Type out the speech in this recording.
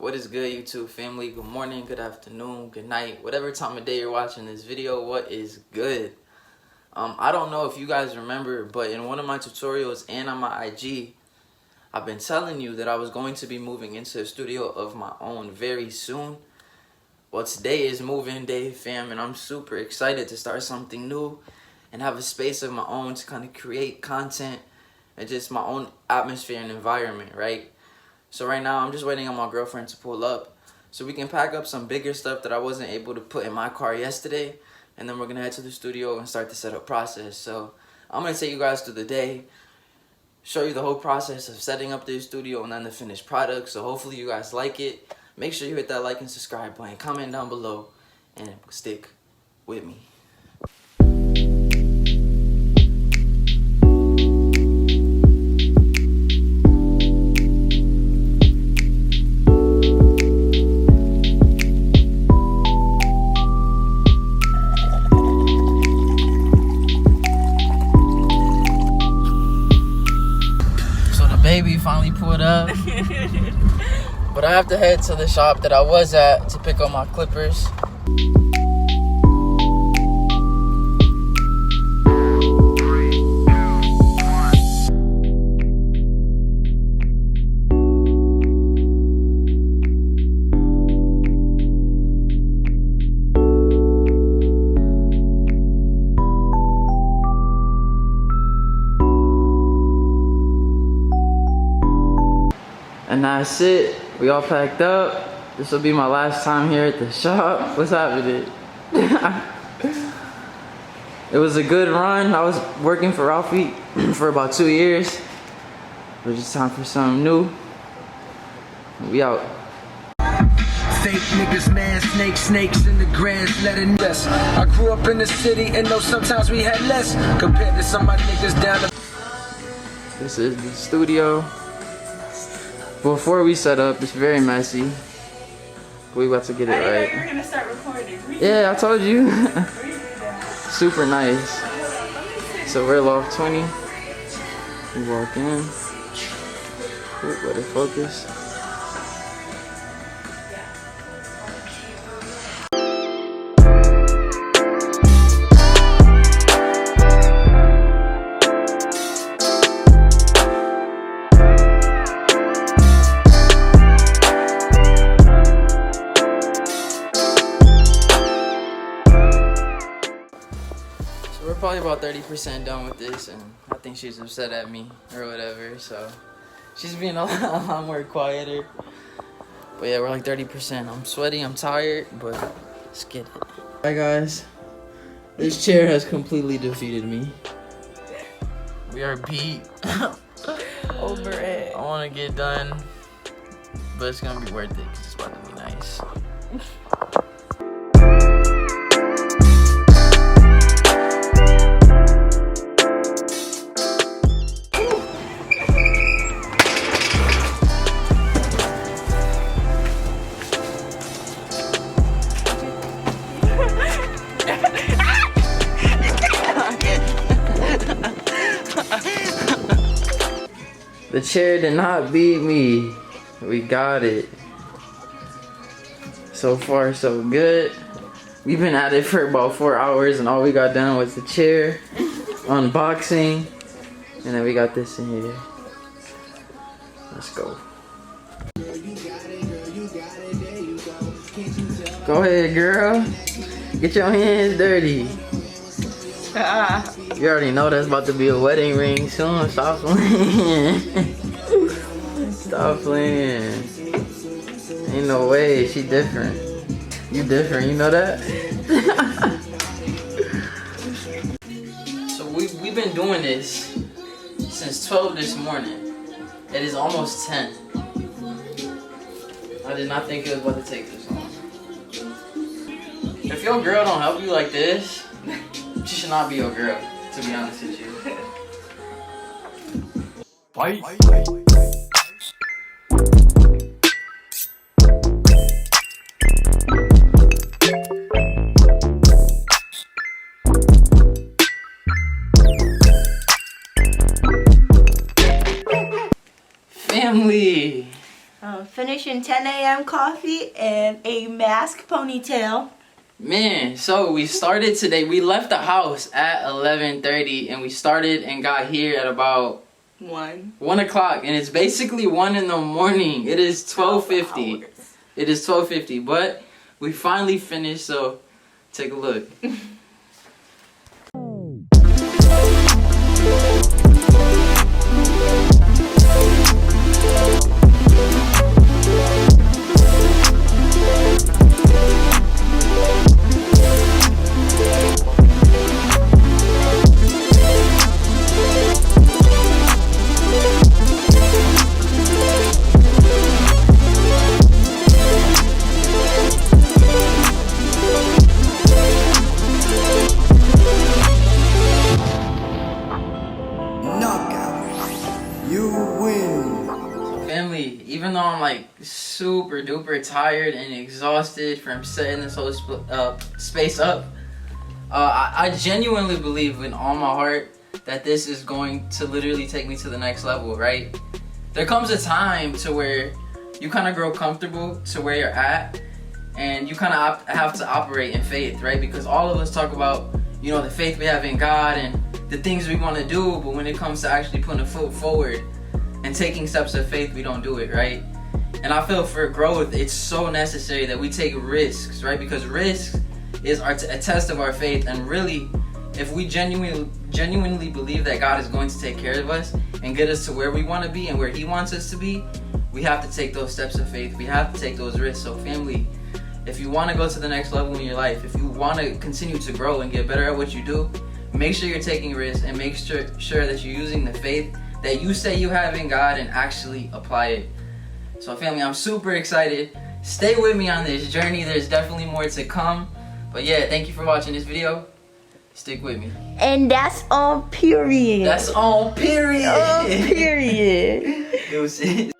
What is good, YouTube family? Good morning, good afternoon, good night, whatever time of day you're watching this video. What is good? I don't know if you guys remember, but in one of my tutorials and on my IG, I've been telling you that I was going to be moving into a studio of my own very soon. Well, today is move-in day, fam, and I'm super excited to start something new and have a space of my own to kind of create content and just my own atmosphere and environment, right? So right now, I'm just waiting on my girlfriend to pull up so we can pack up some bigger stuff that I wasn't able to put in my car yesterday. And then we're going to head to the studio and start the setup process. So I'm going to take you guys through the day, show you the whole process of setting up the studio and then the finished product. So hopefully you guys like it. Make sure you hit that like and subscribe button. Comment down below and stick with me. Baby finally pulled up, but I have to head to the shop that I was at to pick up my clippers. And that's it. We all packed up. This will be my last time here at the shop. What's happening? It was a good run. I was working for Ralphie for about 2 years. It was just time for something new. We out. Fake niggas, man, snakes in the grass, letting us. I grew up in the city and know sometimes we had less compared to some of my niggas down the. This is the studio. Before we set up, it's very messy. We about to get it right. I didn't know you were gonna start recording. Yeah, I told you. Super nice. So we're loft 20. We walk in. Ooh, let it focus. We're probably about 30% done with this, and I think she's upset at me or whatever, so she's being a lot more quieter. But yeah, we're like 30%. I'm sweaty, I'm tired, but let's get it. Alright guys, this chair has completely defeated me. We are beat. Over it. I want to get done, but it's gonna be worth it because it's about to be nice. The chair did not beat me. We got it. So far, so good. We've been at it for about 4 hours, and all we got done was the chair, unboxing, and then we got this in here. Let's go. Go ahead, girl. Get your hands dirty. You already know that's about to be a wedding ring soon. Stop playing. Stop playing. Ain't no way. She different. You different. You know that? So we've been doing this since 12 this morning. It is almost 10. I did not think it was about to take this long. If your girl don't help you like this, she should not be your girl, to be honest with you. Bye. Family. Finish Mission 10 a.m. coffee and a mask ponytail. Man, so we started today. We left the house at 11:30 and we started and got here at about 1 o'clock, and it's basically 1 in the morning. It is 12:50. It is 12:50, but we finally finished, so take a look. Family, even though I'm like super duper tired and exhausted from setting this whole space up, I genuinely believe in all my heart that this is going to literally take me to the next level, right? There comes a time to where you kind of grow comfortable to where you're at, and you kind of have to operate in faith, right? Because all of us talk about, you know, the faith we have in God and the things we want to do, but when it comes to actually putting a foot forward and taking steps of faith, we don't do it, right? And I feel for growth, it's so necessary that we take risks, right? Because risk is a test of our faith, and really, if we genuinely believe that God is going to take care of us and get us to where we want to be and where He wants us to be, we have to take those steps of faith. We have to take those risks. So family, if you want to go to the next level in your life, if you want to continue to grow and get better at what you do, make sure you're taking risks and make sure that you're using the faith that you say you have in God and actually apply it. So family, I'm super excited. Stay with me on this journey. There's definitely more to come. But yeah, thank you for watching this video. Stick with me. And that's on period. That's on period. On period. Deuces.